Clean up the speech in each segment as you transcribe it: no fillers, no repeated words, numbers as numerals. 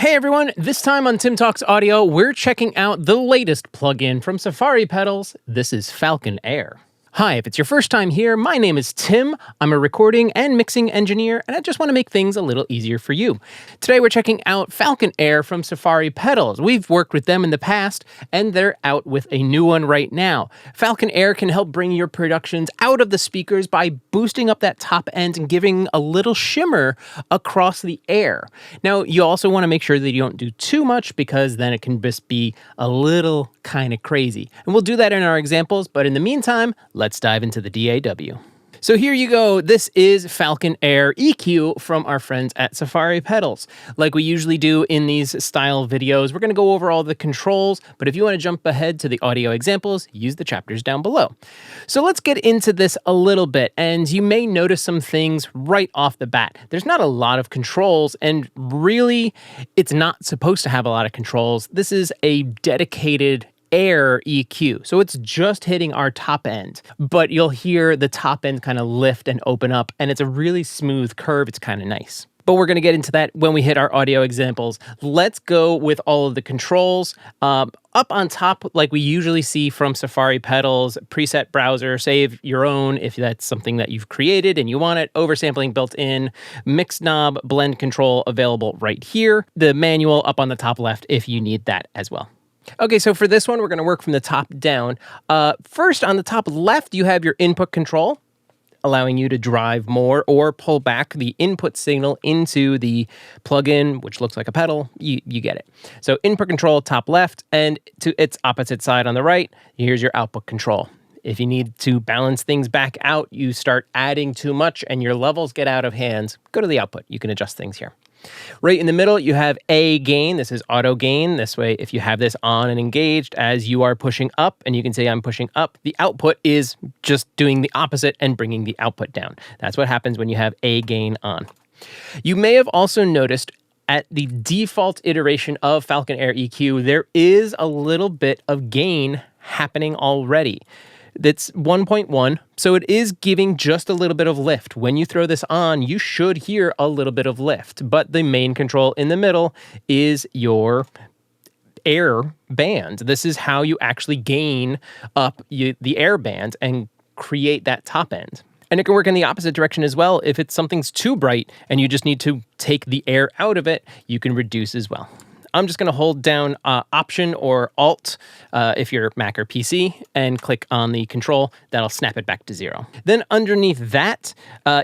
Hey everyone, this time on Tim Talks Audio, we're checking out the latest plugin from Safari Pedals. This is Falcon Air. Hi, if it's your first time here, my name is Tim. I'm a recording and mixing engineer, and I just want to make things a little easier for you. Today we're checking out Falcon Air from Safari Pedals. We've worked with them in the past, and they're out with a new one right now. Falcon Air can help bring your productions out of the speakers by boosting up that top end and giving a little shimmer across the air. Now, you also want to make sure that you don't do too much because then it can just be a little kind of crazy. And we'll do that in our examples, but in the meantime, let's dive into the DAW. So here you go. This is Falcon Air EQ from our friends at Safari Pedals. Like we usually do in these style videos, we're going to go over all the controls, but if you want to jump ahead to the audio examples, use the chapters down below. So let's get into this a little bit, and you may notice some things right off the bat. There's not a lot of controls, and really, it's not supposed to have a lot of controls. This is a dedicated Air EQ. So it's just hitting our top end, but you'll hear the top end kind of lift and open up, and it's a really smooth curve. It's kind of nice. But we're going to get into that when we hit our audio examples. Let's go with all of the controls. Up on top, like we usually see from Safari Pedals, preset browser, save your own if that's something that you've created and you want it, oversampling built in, mix knob, blend control available right here, the manual up on the top left if you need that as well. Okay, so for this one, we're going to work from the top down. First, on the top left, you have your input control, allowing you to drive more or pull back the input signal into the plugin, which looks like a pedal. You get it. So input control, top left, and to its opposite side on the right, here's your output control. If you need to balance things back out, you start adding too much and your levels get out of hand, go to the output. You can adjust things here. Right in the middle, you have A gain. This is auto gain. This way, if you have this on and engaged as you are pushing up, and you can say I'm pushing up, the output is just doing the opposite and bringing the output down. That's what happens when you have A gain on. You may have also noticed at the default iteration of Falcon Air EQ, there is a little bit of gain happening already. That's 1.1, so it is giving just a little bit of lift. When you throw this on, you should hear a little bit of lift, but the main control in the middle is your air band. This is how you actually gain up the air band and create that top end. And it can work in the opposite direction as well. If something's too bright and you just need to take the air out of it, you can reduce as well. I'm just going to hold down Option or Alt if you're Mac or PC and click on the control. That'll snap it back to 0. Then underneath that,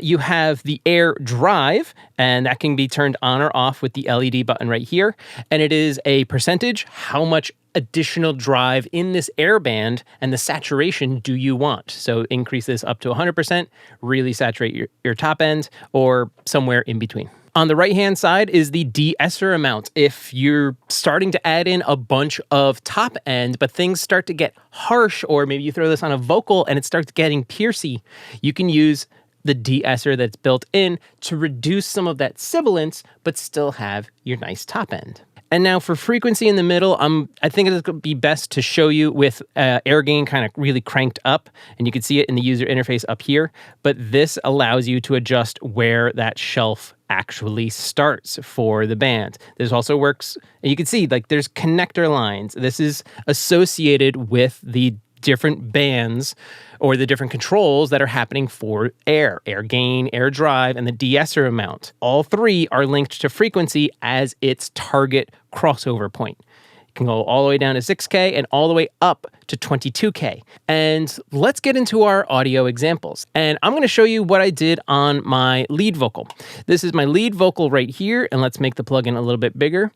you have the air drive, and that can be turned on or off with the LED button right here. And it is a percentage, how much additional drive in this air band and the saturation do you want. So increase this up to 100%, really saturate your top end, or somewhere in between. On the right-hand side is the de-esser amount. If you're starting to add in a bunch of top end, but things start to get harsh, or maybe you throw this on a vocal and it starts getting piercy, you can use the de-esser that's built in to reduce some of that sibilance, but still have your nice top end. And now for frequency in the middle, I think it's going to be best to show you with air gain kind of really cranked up, and you can see it in the user interface up here, but this allows you to adjust where that shelf actually starts for the band. This also works, and you can see like there's connector lines. This is associated with the different bands or the different controls that are happening for air gain, air drive, and the de-esser amount. All three are linked to frequency as its target crossover point. It can go all the way down to 6K and all the way up to 22K. And let's get into our audio examples. And I'm going to show you what I did on my lead vocal. This is my lead vocal right here, and let's make the plugin a little bit bigger.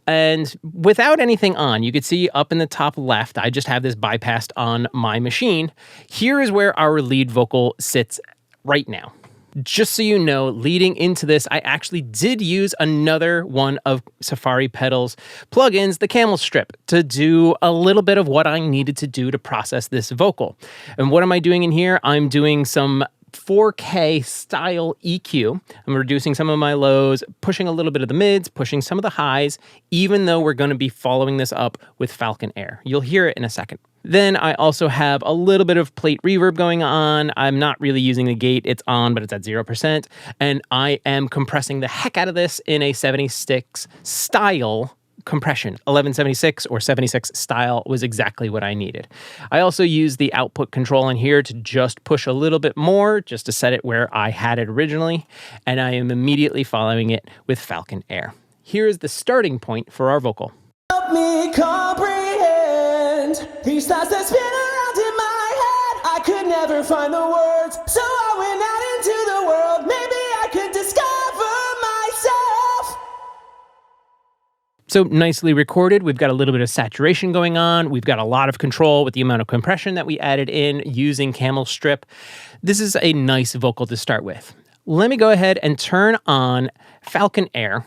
And without anything on, you can see up in the top left, I just have this bypassed on my machine. Here is where our lead vocal sits right now. Just so you know, leading into this, I actually did use another one of Safari Pedals plugins, the Camel Strip, to do a little bit of what I needed to do to process this vocal. And what am I doing in here? I'm doing some 4K style EQ. I'm reducing some of my lows, pushing a little bit of the mids, pushing some of the highs, even though we're going to be following this up with Falcon Air. You'll hear it in a second. Then I also have a little bit of plate reverb going on. I'm not really using the gate. It's on, but it's at 0%. And I am compressing the heck out of this in a 76 style compression. 1176 or 76 style was exactly what I needed. I also use the output control in here to just push a little bit more, just to set it where I had it originally. And I am immediately following it with Falcon Air. Here is the starting point for our vocal. Help me comprehend these thoughts that spin around in my head. I could never find the words, so I went out into the world. Maybe I could discover myself. So nicely recorded. We've got a little bit of saturation going on. We've got a lot of control with the amount of compression that we added in using Camel Strip. This is a nice vocal to start with. Let me go ahead and turn on Falcon Air,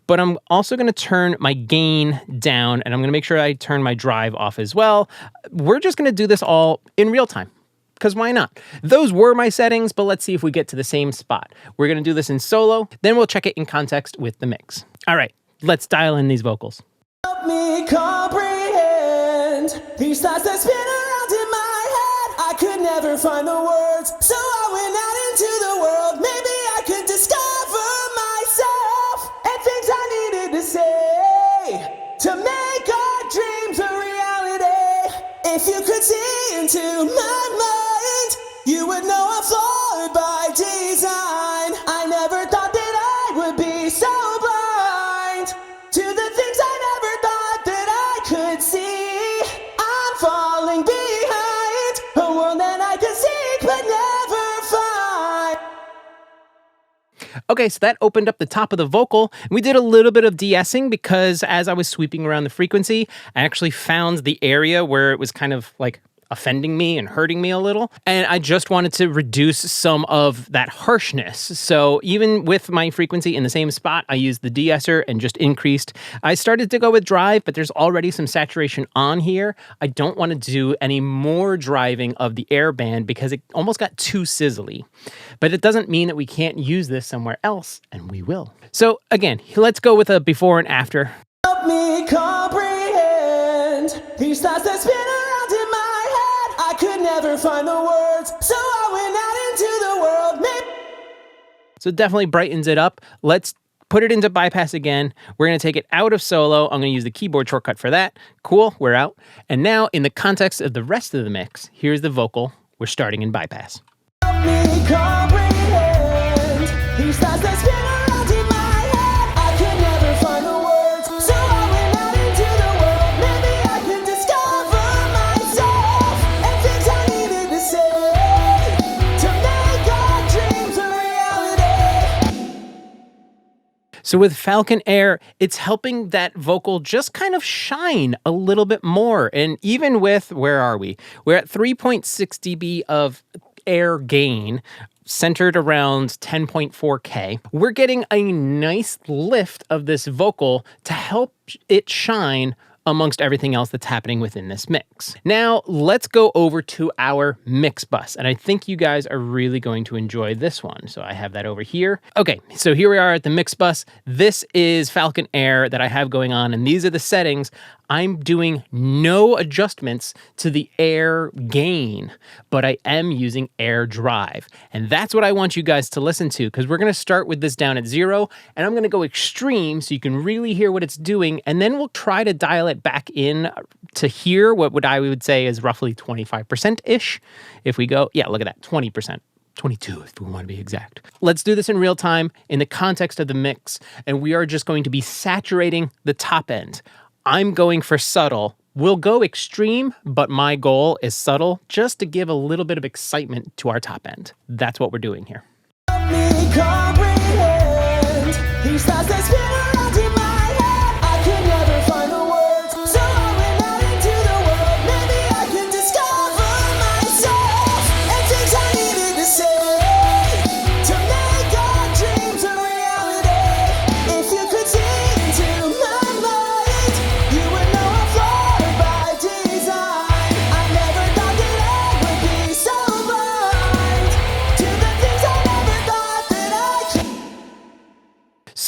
but I'm also going to turn my gain down, and I'm going to make sure I turn my drive off as well. We're just going to do this all in real time, because why not? Those were my settings, but let's see if we get to the same spot. We're going to do this in solo, then we'll check it in context with the mix. All right, let's dial in these vocals. Help me comprehend these thoughts that spin around in my head. I could never find the words, so I went out into the world. Maybe I could discover myself and things I needed to say to make our dreams a reality. If you could see into my mind, you would know I'm flawed by design. I never thought that I would be so blind to the things I never thought that I could see. I'm falling behind a world that I could seek but never find. Okay, so that opened up the top of the vocal. We did a little bit of de-essing because as I was sweeping around the frequency, I actually found the area where it was kind of like offending me and hurting me a little. And I just wanted to reduce some of that harshness. So even with my frequency in the same spot, I used the de-esser and just increased. I started to go with drive, but there's already some saturation on here. I don't want to do any more driving of the air band because it almost got too sizzly. But it doesn't mean that we can't use this somewhere else, and we will. So again, let's go with a before and after. Help me comprehend these thoughts that spin around in my head. I could never find the words, so I went out into the world. So it definitely brightens it up. Let's put it into bypass again. We're going to take it out of solo. I'm going to use the keyboard shortcut for that. Cool, we're out. And now in the context of the rest of the mix, here's the vocal. We're starting in bypass. Help me comprehend these thoughts that spin around in my head. I could never find the words, so I went out into the world. Maybe I could discover myself and things I needed to say to make our dreams a reality. So with Falcon Air, it's helping that vocal just kind of shine a little bit more. And even with, where are we? We're at 3.6 dB of air gain, centered around 10.4K. We're getting a nice lift of this vocal to help it shine amongst everything else that's happening within this mix. Now, let's go over to our mix bus, and I think you guys are really going to enjoy this one. So I have that over here. Okay, so here we are at the mix bus. This is Falcon Air that I have going on, and these are the settings. I'm doing no adjustments to the air gain, but I am using air drive. And that's what I want you guys to listen to, because we're going to start with this down at 0, and I'm going to go extreme so you can really hear what it's doing, and then we'll try to dial it back in to hear what I would say is roughly 25%-ish. If we go, yeah, look at that, 20%. 22 if we want to be exact. Let's do this in real time in the context of the mix, and we are just going to be saturating the top end. I'm going for subtle. We'll go extreme, but my goal is subtle just to give a little bit of excitement to our top end. That's what we're doing here. Help me comprehend these thoughts that spin around in my head. I could never find the words, so I went out into the world. Maybe I could discover myself and things I needed to say to make our dreams a reality. If you could see into my mind, you would know I'm flawed by design. I never thought that I would be so blind to the things I never thought that I could.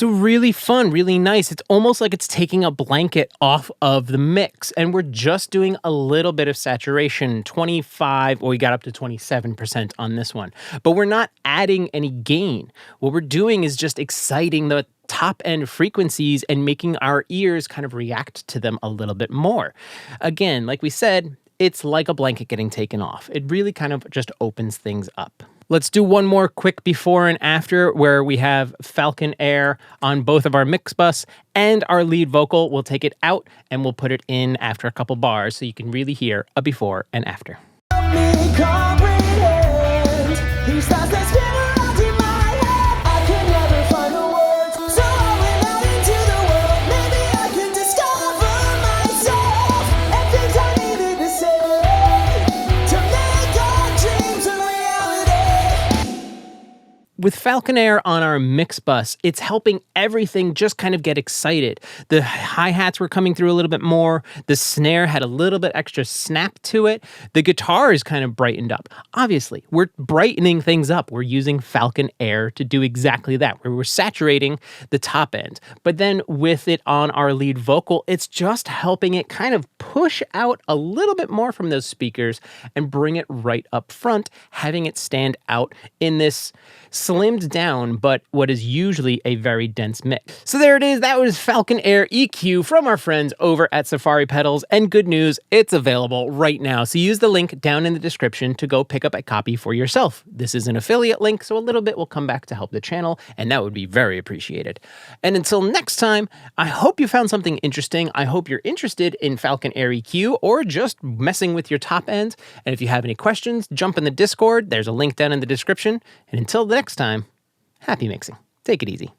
So really fun, really nice. It's almost like it's taking a blanket off of the mix, and we're just doing a little bit of saturation, 25, or we got up to 27% on this one. But we're not adding any gain. What we're doing is just exciting the top end frequencies and making our ears kind of react to them a little bit more. Again, like we said, it's like a blanket getting taken off. It really kind of just opens things up. Let's do one more quick before and after where we have Falcon Air on both of our mix bus and our lead vocal. We'll take it out and we'll put it in after a couple bars so you can really hear a before and after. Me comprehend these thoughts that spin around in my head. I could never find the words, so I went out into the world. Maybe I could discover myself and things I needed to say to make our dreams a reality. With Falcon Air on our mix bus, it's helping everything just kind of get excited. The hi-hats were coming through a little bit more. The snare had a little bit extra snap to it. The guitar is kind of brightened up. Obviously, we're brightening things up. We're using Falcon Air to do exactly that, where we're saturating the top end. But then with it on our lead vocal, it's just helping it kind of push out a little bit more from those speakers and bring it right up front, having it stand out in this slimmed down, but what is usually a very dense mix. So there it is. That was Falcon Air EQ from our friends over at Safari Pedals. And good news, it's available right now. So use the link down in the description to go pick up a copy for yourself. This is an affiliate link, so a little bit will come back to help the channel, and that would be very appreciated. And until next time, I hope you found something interesting. I hope you're interested in Falcon Air EQ or just messing with your top end. And if you have any questions, jump in the Discord. There's a link down in the description. And until the next time, happy mixing. Take it easy.